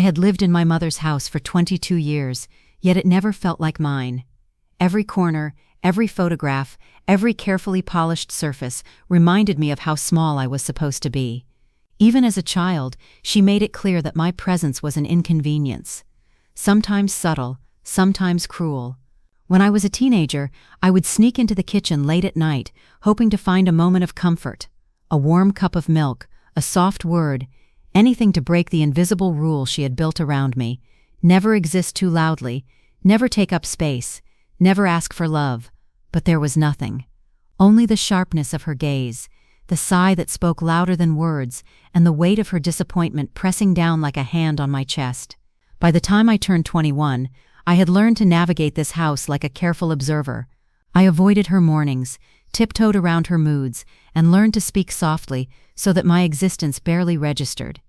had lived in my mother's house for 22 years, yet it never felt like mine. Every corner, every photograph, every carefully polished surface reminded me of how small I was supposed to be. Even as a child, she made it clear that my presence was an inconvenience. Sometimes subtle, sometimes cruel. When I was a teenager, I would sneak into the kitchen late at night, hoping to find a moment of comfort. A warm cup of milk, a soft word, anything to break the invisible rule she had built around me. Never exist too loudly, never take up space, never ask for love. But there was nothing. Only the sharpness of her gaze, the sigh that spoke louder than words, and the weight of her disappointment pressing down like a hand on my chest. By the time I turned 21, I had learned to navigate this house like a careful observer. I avoided her mornings, tiptoed around her moods, and learned to speak softly so that my existence barely registered.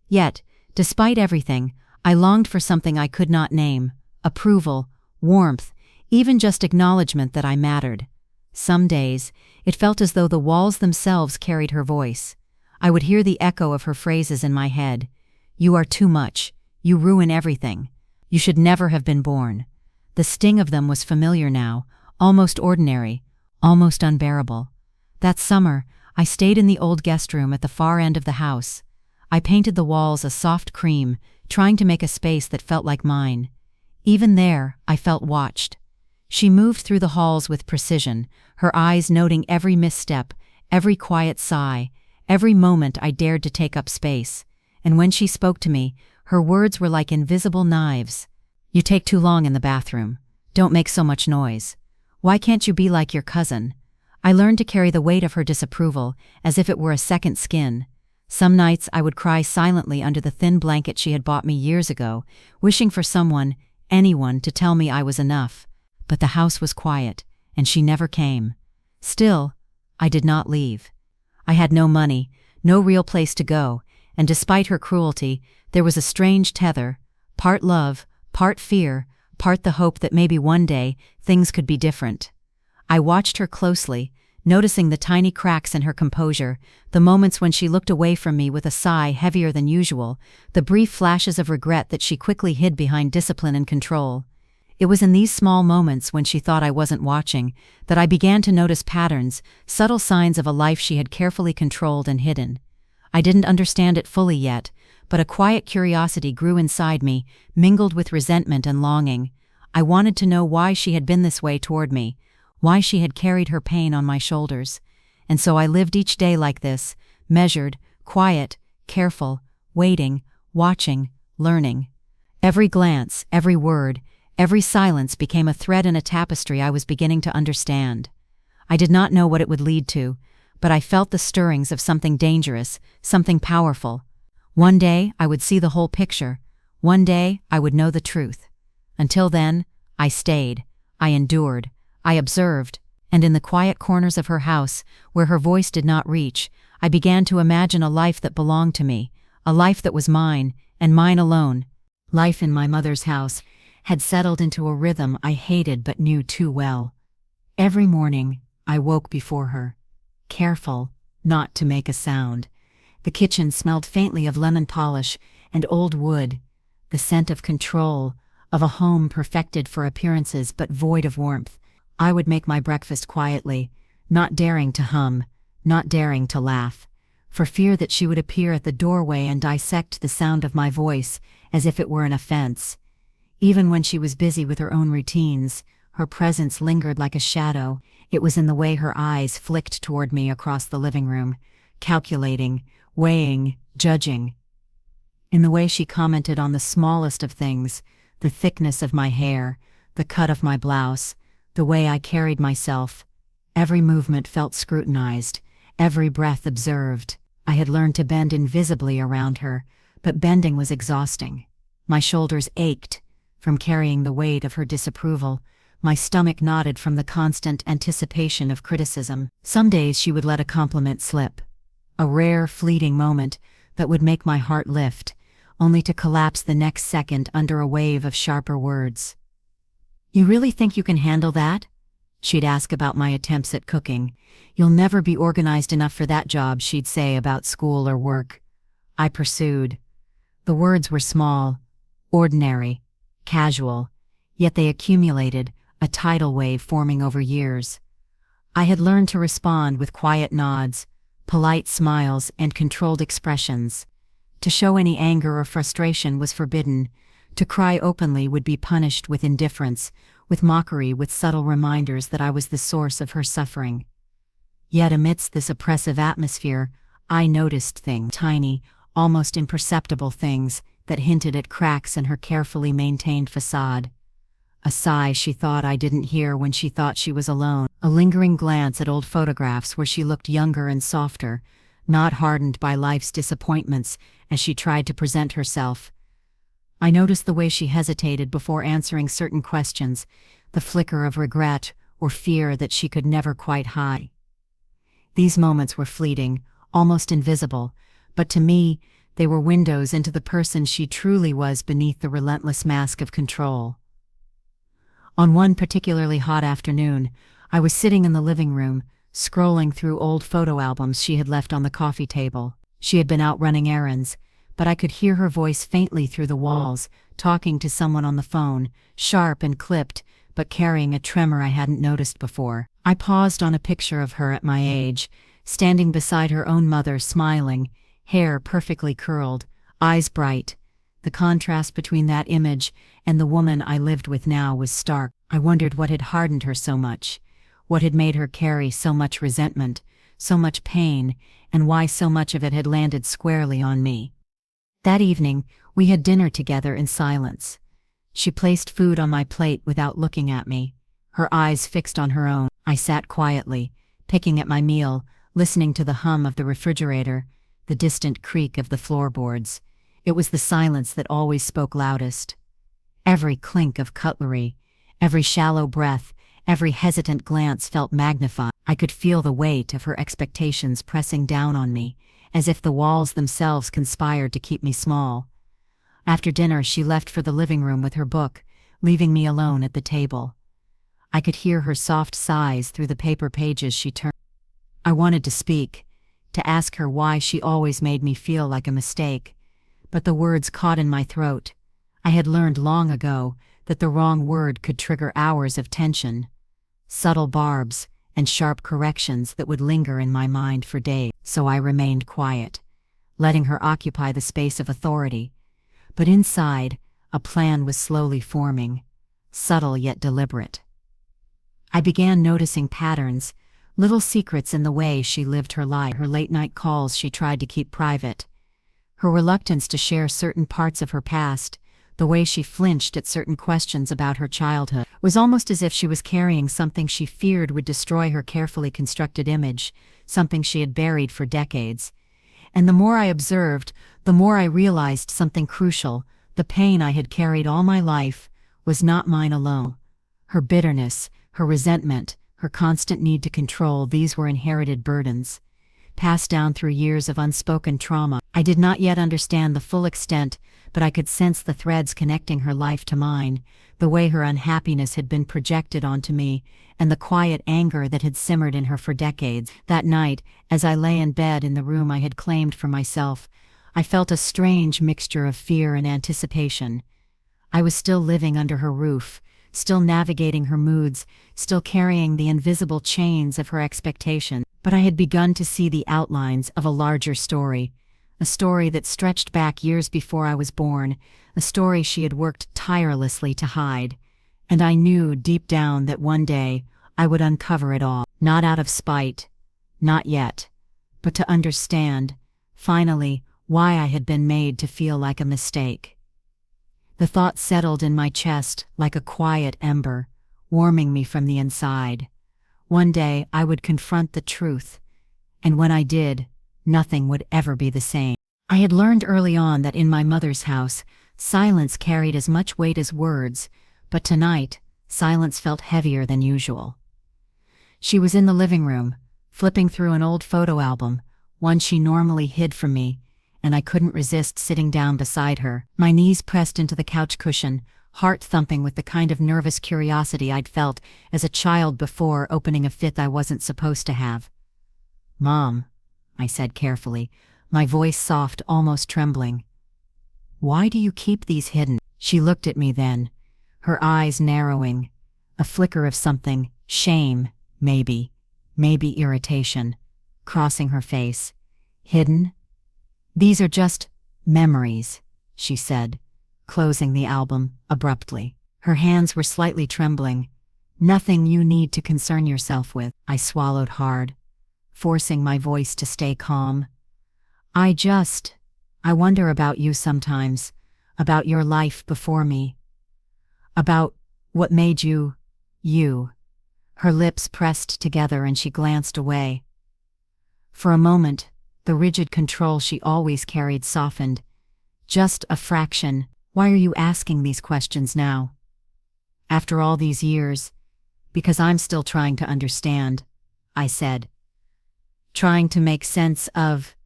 Yet, despite everything, I longed for something I could not name: approval, warmth, even just acknowledgement that I mattered. Some days, it felt as though the walls themselves carried her voice. I would hear the echo of her phrases in my head. "You are too much. You ruin everything. You should never have been born." The sting of them was familiar now, almost ordinary, almost unbearable. That summer, I stayed in the old guest room at the far end of the house. I painted the walls a soft cream, trying to make a space that felt like mine. Even there, I felt watched. She moved through the halls with precision, her eyes noting every misstep, every quiet sigh, every moment I dared to take up space. And when she spoke to me, her words were like invisible knives. "You take too long in the bathroom. Don't make so much noise. Why can't you be like your cousin?" I learned to carry the weight of her disapproval as if it were a second skin. Some nights I would cry silently under the thin blanket she had bought me years ago, wishing for someone, anyone, to tell me I was enough. But the house was quiet, and she never came. Still, I did not leave. I had no money, no real place to go, and despite her cruelty, there was a strange tether, part love, part fear, part the hope that maybe one day things could be different. I watched her closely, noticing the tiny cracks in her composure, the moments when she looked away from me with a sigh heavier than usual, the brief flashes of regret that she quickly hid behind discipline and control. It was in these small moments, when she thought I wasn't watching, that I began to notice patterns, subtle signs of a life she had carefully controlled and hidden. I didn't understand it fully yet, but a quiet curiosity grew inside me, mingled with resentment and longing. I wanted to know why she had been this way toward me, why she had carried her pain on my shoulders. And so I lived each day like this, measured, quiet, careful, waiting, watching, learning. Every glance, every word, every silence became a thread in a tapestry I was beginning to understand. I did not know what it would lead to, but I felt the stirrings of something dangerous, something powerful. One day I would see the whole picture. One day I would know the truth. Until then, I stayed, I endured, I observed, and in the quiet corners of her house, where her voice did not reach, I began to imagine a life that belonged to me, a life that was mine, and mine alone. Life in my mother's house had settled into a rhythm I hated but knew too well. Every morning, I woke before her, careful not to make a sound. The kitchen smelled faintly of lemon polish and old wood, the scent of control, of a home perfected for appearances but void of warmth. I would make my breakfast quietly, not daring to hum, not daring to laugh, for fear that she would appear at the doorway and dissect the sound of my voice as if it were an offense. Even when she was busy with her own routines, her presence lingered like a shadow. It was in the way her eyes flicked toward me across the living room, calculating, weighing, judging. In the way she commented on the smallest of things, the thickness of my hair, the cut of my blouse, the way I carried myself. Every movement felt scrutinized, every breath observed. I had learned to bend invisibly around her, but bending was exhausting. My shoulders ached from carrying the weight of her disapproval. My stomach knotted from the constant anticipation of criticism. Some days she would let a compliment slip, a rare, fleeting moment that would make my heart lift, only to collapse the next second under a wave of sharper words. "You really think you can handle that?" She'd ask about my attempts at cooking. "You'll never be organized enough for that job," she'd say about school or work. I pursued. The words were small, Ordinary, casual, yet they accumulated, a tidal wave forming over years. I had learned to respond with quiet nods, polite smiles, and controlled expressions. To show any anger or frustration was forbidden. To cry openly would be punished with indifference, with mockery, with subtle reminders that I was the source of her suffering. Yet amidst this oppressive atmosphere, I noticed things, tiny, almost imperceptible things, that hinted at cracks in her carefully maintained facade. A sigh she thought I didn't hear when she thought she was alone. A lingering glance at old photographs where she looked younger and softer, not hardened by life's disappointments as she tried to present herself. I noticed the way she hesitated before answering certain questions, the flicker of regret or fear that she could never quite hide. These moments were fleeting, almost invisible, but to me, they were windows into the person she truly was beneath the relentless mask of control. On one particularly hot afternoon, I was sitting in the living room, scrolling through old photo albums she had left on the coffee table. She had been out running errands, but I could hear her voice faintly through the walls, talking to someone on the phone, sharp and clipped, but carrying a tremor I hadn't noticed before. I paused on a picture of her at my age, standing beside her own mother, smiling, hair perfectly curled, eyes bright. The contrast between that image and the woman I lived with now was stark. I wondered what had hardened her so much, what had made her carry so much resentment, so much pain, and why so much of it had landed squarely on me. That evening, we had dinner together in silence. She placed food on my plate without looking at me, her eyes fixed on her own. I sat quietly, picking at my meal, listening to the hum of the refrigerator, the distant creak of the floorboards. It was the silence that always spoke loudest. Every clink of cutlery, every shallow breath, every hesitant glance felt magnified. I could feel the weight of her expectations pressing down on me, as if the walls themselves conspired to keep me small. After dinner, she left for the living room with her book, leaving me alone at the table. I could hear her soft sighs through the paper pages she turned. I wanted to speak, to ask her why she always made me feel like a mistake, but the words caught in my throat. I had learned long ago that the wrong word could trigger hours of tension, subtle barbs, and sharp corrections that would linger in my mind for days. So I remained quiet, letting her occupy the space of authority. But inside, a plan was slowly forming, subtle yet deliberate. I began noticing patterns, little secrets in the way she lived her life, her late-night calls she tried to keep private, her reluctance to share certain parts of her past, the way she flinched at certain questions about her childhood. It was almost as if she was carrying something she feared would destroy her carefully constructed image, something she had buried for decades. And the more I observed, the more I realized something crucial. The pain I had carried all my life was not mine alone. Her bitterness, her resentment, her constant need to control, these were inherited burdens, passed down through years of unspoken trauma. I did not yet understand the full extent, but I could sense the threads connecting her life to mine, the way her unhappiness had been projected onto me, and the quiet anger that had simmered in her for decades. That night, as I lay in bed in the room I had claimed for myself, I felt a strange mixture of fear and anticipation. I was still living under her roof, still navigating her moods, still carrying the invisible chains of her expectations. But I had begun to see the outlines of a larger story, a story that stretched back years before I was born, a story she had worked tirelessly to hide. And I knew deep down that one day I would uncover it all, not out of spite, not yet, but to understand, finally, why I had been made to feel like a mistake. The thought settled in my chest like a quiet ember, warming me from the inside. One day I would confront the truth, and when I did, nothing would ever be the same. I had learned early on that in my mother's house, silence carried as much weight as words, but tonight, silence felt heavier than usual. She was in the living room, flipping through an old photo album, one she normally hid from me, and I couldn't resist sitting down beside her, my knees pressed into the couch cushion, heart thumping with the kind of nervous curiosity I'd felt as a child before opening a fifth I wasn't supposed to have. "Mom," I said carefully, my voice soft, almost trembling. "Why do you keep these hidden?" She looked at me then, her eyes narrowing, a flicker of something, shame, maybe irritation, crossing her face. Hidden? These are just memories, she said, closing the album abruptly. Her hands were slightly trembling. Nothing you need to concern yourself with. I swallowed hard, forcing my voice to stay calm. I wonder about you sometimes, about your life before me, about what made you, you. Her lips pressed together and she glanced away. For a moment, the rigid control she always carried softened. Just a fraction. Why are you asking these questions now? After all these years? Because I'm still trying to understand, I said. Trying to make sense of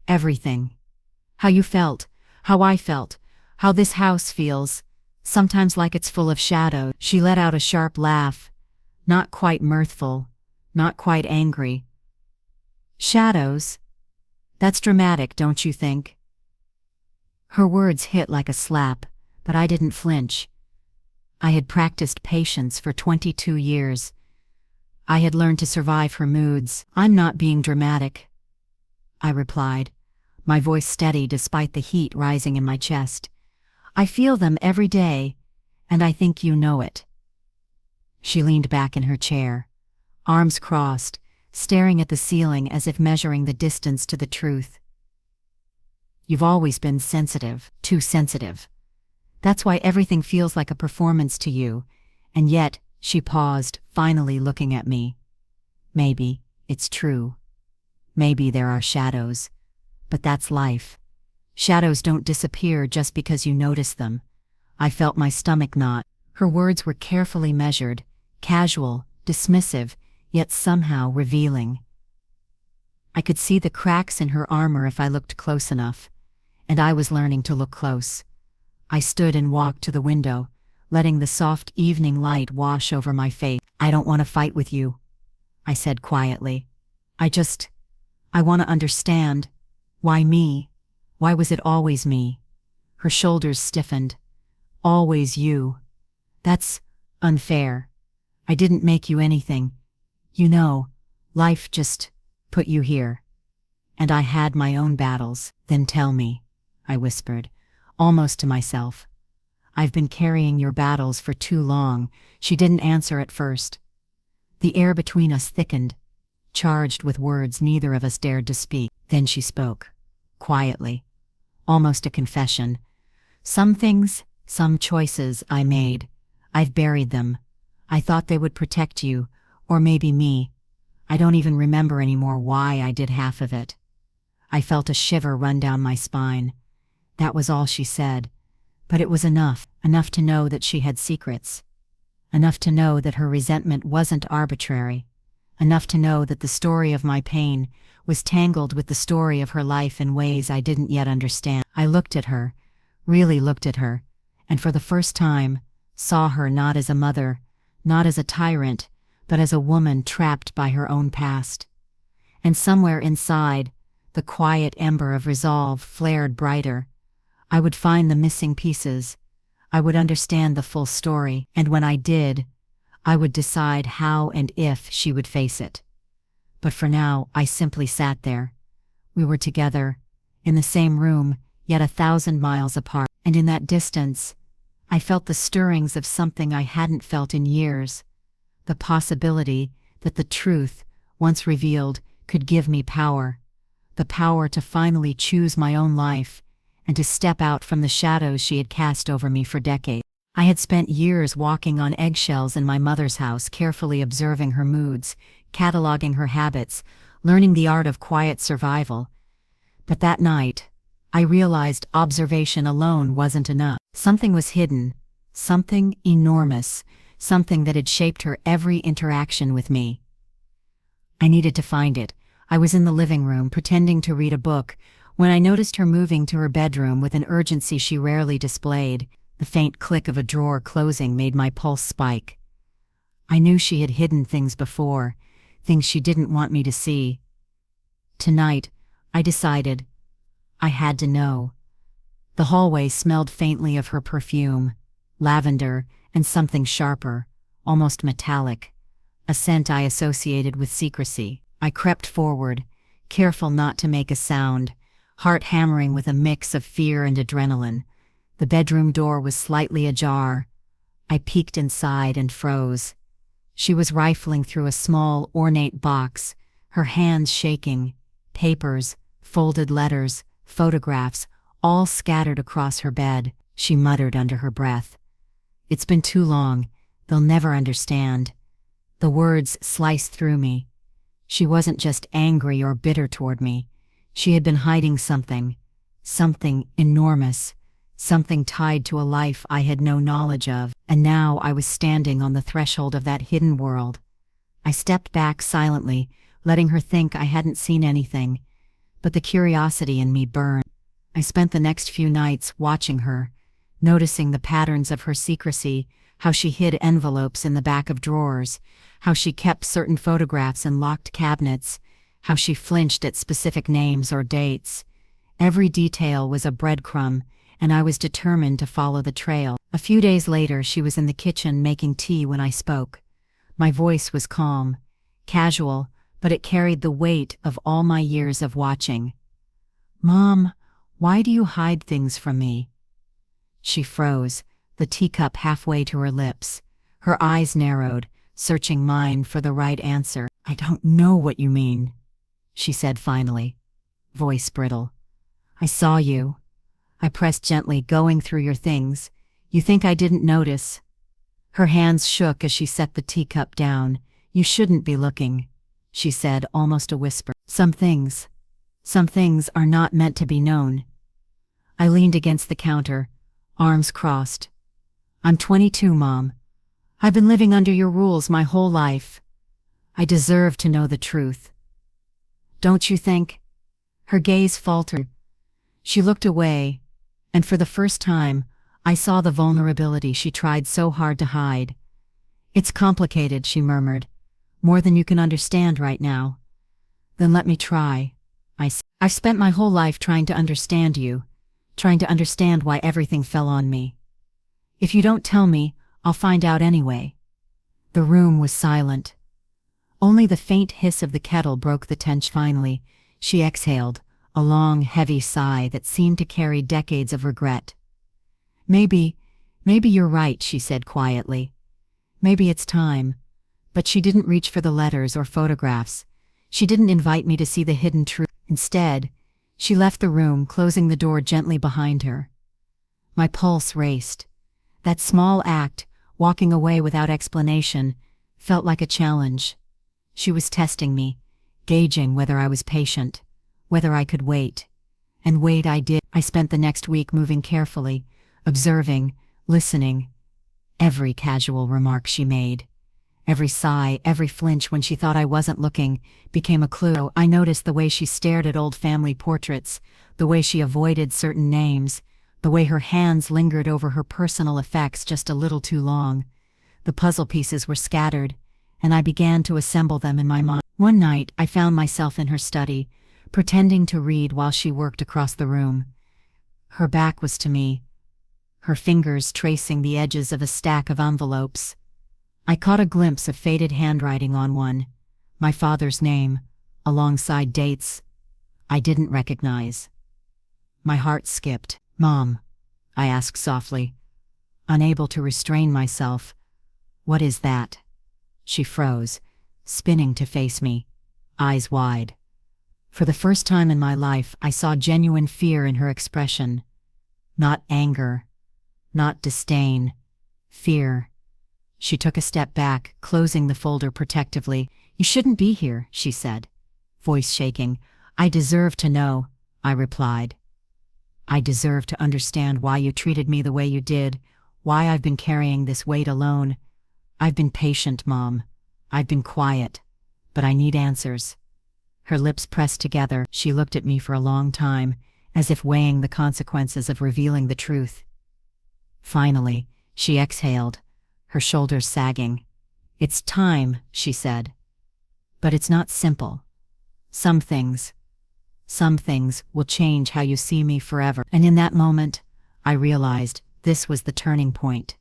everything. How you felt, how I felt, how this house feels, sometimes like it's full of shadows. She let out a sharp laugh, not quite mirthful, not quite angry. Shadows? That's dramatic, don't you think? Her words hit like a slap, but I didn't flinch. I had practiced patience for 22 years. I had learned to survive her moods. I'm not being dramatic, I replied, my voice steady despite the heat rising in my chest. I feel them every day, and I think you know it. She leaned back in her chair, arms crossed, staring at the ceiling as if measuring the distance to the truth. You've always been sensitive, too sensitive. That's why everything feels like a performance to you, and yet, she paused, finally looking at me. Maybe it's true. Maybe there are shadows. But that's life. Shadows don't disappear just because you notice them. I felt my stomach knot. Her words were carefully measured, casual, dismissive, yet somehow revealing. I could see the cracks in her armor if I looked close enough, and I was learning to look close. I stood and walked to the window, letting the soft evening light wash over my face. I don't want to fight with you, I said quietly. I want to understand. Why me? Why was it always me? Her shoulders stiffened. Always you. That's unfair. I didn't make you anything. You know, life just put you here. And I had my own battles. Then tell me, I whispered, almost to myself. I've been carrying your battles for too long. She didn't answer at first. The air between us thickened, charged with words neither of us dared to speak. Then she spoke, quietly, almost a confession. Some things, some choices I made, I've buried them. I thought they would protect you, or maybe me. I don't even remember anymore why I did half of it. I felt a shiver run down my spine. That was all she said, but it was enough to know that she had secrets, enough to know that her resentment wasn't arbitrary, enough to know that the story of my pain was tangled with the story of her life in ways I didn't yet understand. I looked at her, really looked at her, and for the first time, saw her not as a mother, not as a tyrant, but as a woman trapped by her own past. And somewhere inside, the quiet ember of resolve flared brighter. I would find the missing pieces. I would understand the full story, and when I did, I would decide how and if she would face it. But for now, I simply sat there. We were together, in the same room, yet 1,000 miles apart, and in that distance, I felt the stirrings of something I hadn't felt in years, the possibility that the truth, once revealed, could give me power, the power to finally choose my own life, and to step out from the shadows she had cast over me for decades. I had spent years walking on eggshells in my mother's house, carefully observing her moods, cataloging her habits, learning the art of quiet survival. But that night, I realized observation alone wasn't enough. Something was hidden, something enormous, something that had shaped her every interaction with me. I needed to find it. I was in the living room, pretending to read a book, when I noticed her moving to her bedroom with an urgency she rarely displayed. The faint click of a drawer closing made my pulse spike. I knew she had hidden things before, things she didn't want me to see. Tonight, I decided I had to know. The hallway smelled faintly of her perfume, lavender, and something sharper, almost metallic, a scent I associated with secrecy. I crept forward, careful not to make a sound, heart hammering with a mix of fear and adrenaline. The bedroom door was slightly ajar. I peeked inside and froze. She was rifling through a small, ornate box, her hands shaking, papers, folded letters, photographs, all scattered across her bed. She muttered under her breath, "It's been too long. They'll never understand." The words sliced through me. She wasn't just angry or bitter toward me. She had been hiding something enormous, something tied to a life I had no knowledge of, and now I was standing on the threshold of that hidden world. I stepped back silently, letting her think I hadn't seen anything, but the curiosity in me burned. I spent the next few nights watching her, noticing the patterns of her secrecy, how she hid envelopes in the back of drawers, how she kept certain photographs in locked cabinets, how she flinched at specific names or dates. Every detail was a breadcrumb, and I was determined to follow the trail. A few days later, she was in the kitchen making tea when I spoke. My voice was calm, casual, but it carried the weight of all my years of watching. "Mom, why do you hide things from me?" She froze, the teacup halfway to her lips. Her eyes narrowed, searching mine for the right answer. "I don't know what you mean," she said finally, voice brittle. "I saw you." I pressed gently, "Going through your things. You think I didn't notice?" Her hands shook as she set the teacup down. "You shouldn't be looking," she said, almost a whisper. Some things are not meant to be known." I leaned against the counter, arms crossed. "I'm 22, Mom. I've been living under your rules my whole life. I deserve to know the truth. Don't you think?" Her gaze faltered. She looked away, and for the first time, I saw the vulnerability she tried so hard to hide. "It's complicated," she murmured. "More than you can understand right now." "Then let me try," I said. "I've spent my whole life trying to understand you, trying to understand why everything fell on me. If you don't tell me, I'll find out anyway." The room was silent. Only the faint hiss of the kettle broke the tension. Finally, she exhaled, a long, heavy sigh that seemed to carry decades of regret. Maybe you're right," she said quietly. "Maybe it's time." But she didn't reach for the letters or photographs. She didn't invite me to see the hidden truth. Instead, she left the room, closing the door gently behind her. My pulse raced. That small act, walking away without explanation, felt like a challenge. She was testing me, gauging whether I was patient, whether I could wait. And wait I did. I spent the next week moving carefully, observing, listening. Every casual remark she made, every sigh, every flinch when she thought I wasn't looking, became a clue. I noticed the way she stared at old family portraits, the way she avoided certain names, the way her hands lingered over her personal effects just a little too long. The puzzle pieces were scattered, and I began to assemble them in my mind. One night, I found myself in her study, pretending to read while she worked across the room. Her back was to me, her fingers tracing the edges of a stack of envelopes. I caught a glimpse of faded handwriting on one, my father's name, alongside dates I didn't recognize. My heart skipped. "Mom," I asked softly, unable to restrain myself, "what is that?" She froze, spinning to face me, eyes wide. For the first time in my life, I saw genuine fear in her expression. Not anger, not disdain, fear. She took a step back, closing the folder protectively. "You shouldn't be here," she said, voice shaking. "I deserve to know," I replied. "I deserve to understand why you treated me the way you did, why I've been carrying this weight alone. I've been patient, Mom. I've been quiet, but I need answers." Her lips pressed together. She looked at me for a long time, as if weighing the consequences of revealing the truth. Finally, she exhaled, her shoulders sagging. "It's time," she said. "But it's not simple. Some things will change how you see me forever." And in that moment, I realized this was the turning point.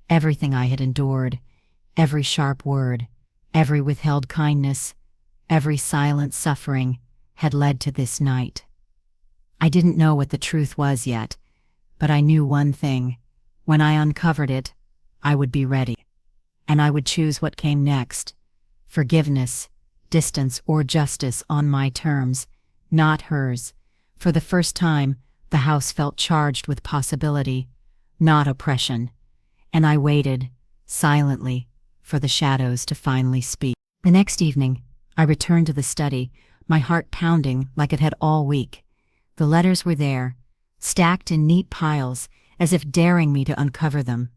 Everything I had endured, every sharp word, every withheld kindness, every silent suffering, had led to this night. I didn't know what the truth was yet, but I knew one thing. When I uncovered it, I would be ready. And I would choose what came next: forgiveness, distance, or justice on my terms, not hers. For the first time, the house felt charged with possibility, not oppression. And I waited, silently, for the shadows to finally speak. The next evening, I returned to the study, my heart pounding like it had all week. The letters were there, stacked in neat piles, as if daring me to uncover them.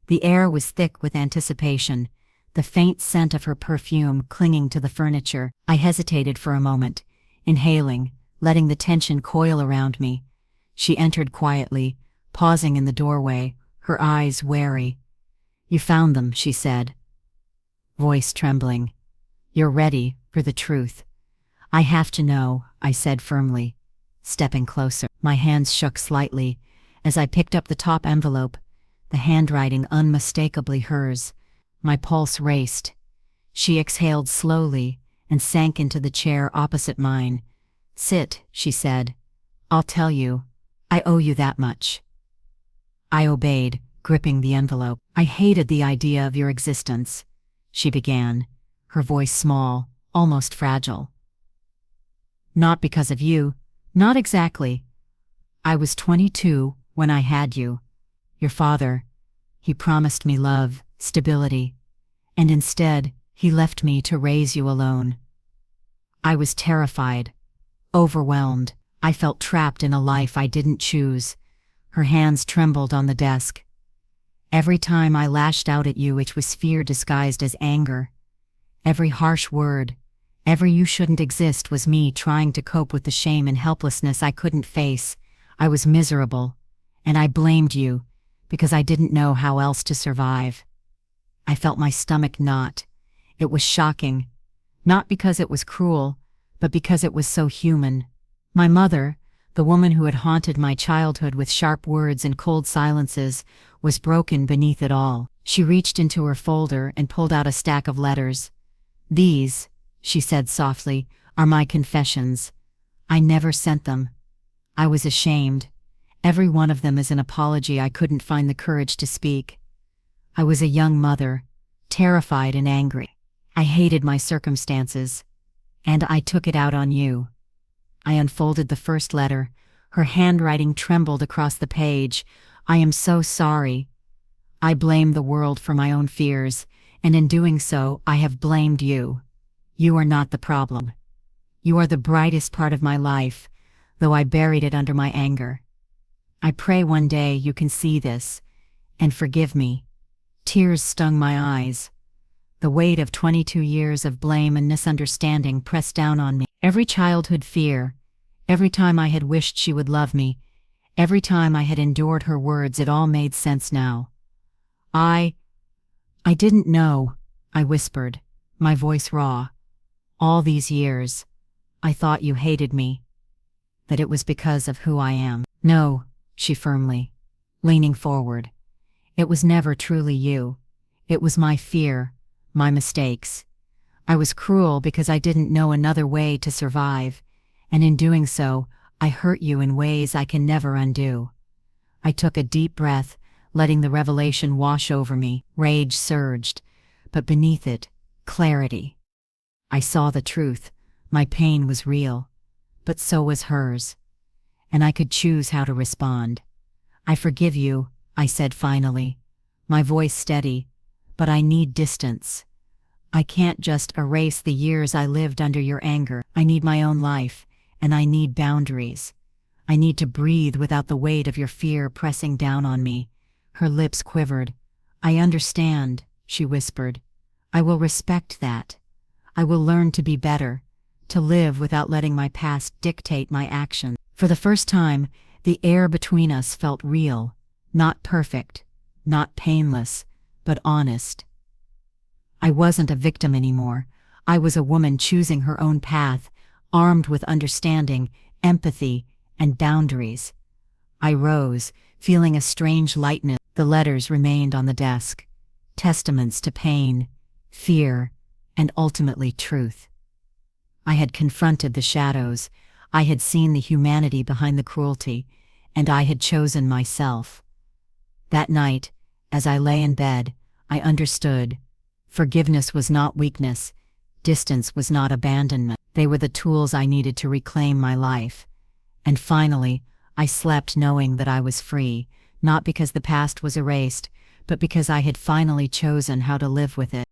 The air was thick with anticipation, the faint scent of her perfume clinging to the furniture. I hesitated for a moment, inhaling, letting the tension coil around me. She entered quietly, pausing in the doorway, her eyes wary. "You found them," she said, voice trembling. "You're ready for the truth." "I have to know," I said firmly, stepping closer. My hands shook slightly as I picked up the top envelope, the handwriting unmistakably hers. My pulse raced. She exhaled slowly and sank into the chair opposite mine. "Sit," she said. "I'll tell you. I owe you that much." I obeyed, gripping the envelope. "I hated the idea of your existence," she began, her voice small, almost fragile. "Not because of you. Not exactly. I was 22 when I had you. Your father, he promised me love, stability, and instead, he left me to raise you alone. I was terrified, overwhelmed. I felt trapped in a life I didn't choose." Her hands trembled on the desk. "Every time I lashed out at you, it was fear disguised as anger. Every harsh word, every 'you shouldn't exist' was me trying to cope with the shame and helplessness I couldn't face. I was miserable, and I blamed you because I didn't know how else to survive." I felt my stomach knot. It was shocking, not because it was cruel, but because it was so human. My mother, the woman who had haunted my childhood with sharp words and cold silences, was broken beneath it all. She reached into her folder and pulled out a stack of letters. "These," she said softly, "are my confessions. I never sent them. I was ashamed. Every one of them is an apology I couldn't find the courage to speak. I was a young mother, terrified and angry. I hated my circumstances, and I took it out on you." I unfolded the first letter. Her handwriting trembled across the page. "I am so sorry. I blame the world for my own fears, and in doing so, I have blamed you. You are not the problem. You are the brightest part of my life, though I buried it under my anger. I pray one day you can see this, and forgive me." Tears stung my eyes. The weight of 22 years of blame and misunderstanding pressed down on me. Every childhood fear, every time I had wished she would love me, every time I had endured her words, it all made sense now. I didn't know," I whispered, my voice raw. "All these years, I thought you hated me, that it was because of who I am." "No," she firmly, leaning forward. "It was never truly you. It was my fear, my mistakes. I was cruel because I didn't know another way to survive, and in doing so, I hurt you in ways I can never undo." I took a deep breath, letting the revelation wash over me. Rage surged, but beneath it, clarity. I saw the truth. My pain was real, but so was hers, and I could choose how to respond. "I forgive you," I said finally, my voice steady, "but I need distance. I can't just erase the years I lived under your anger. I need my own life, and I need boundaries. I need to breathe without the weight of your fear pressing down on me." Her lips quivered. "I understand," she whispered. "I will respect that. I will learn to be better, to live without letting my past dictate my actions." For the first time, the air between us felt real, not perfect, not painless, but honest. I wasn't a victim anymore. I was a woman choosing her own path, armed with understanding, empathy, and boundaries. I rose, feeling a strange lightness. The letters remained on the desk, testaments to pain, fear, and ultimately truth. I had confronted the shadows, I had seen the humanity behind the cruelty, and I had chosen myself. That night, as I lay in bed, I understood. Forgiveness was not weakness, distance was not abandonment. They were the tools I needed to reclaim my life. And finally, I slept knowing that I was free, not because the past was erased, but because I had finally chosen how to live with it.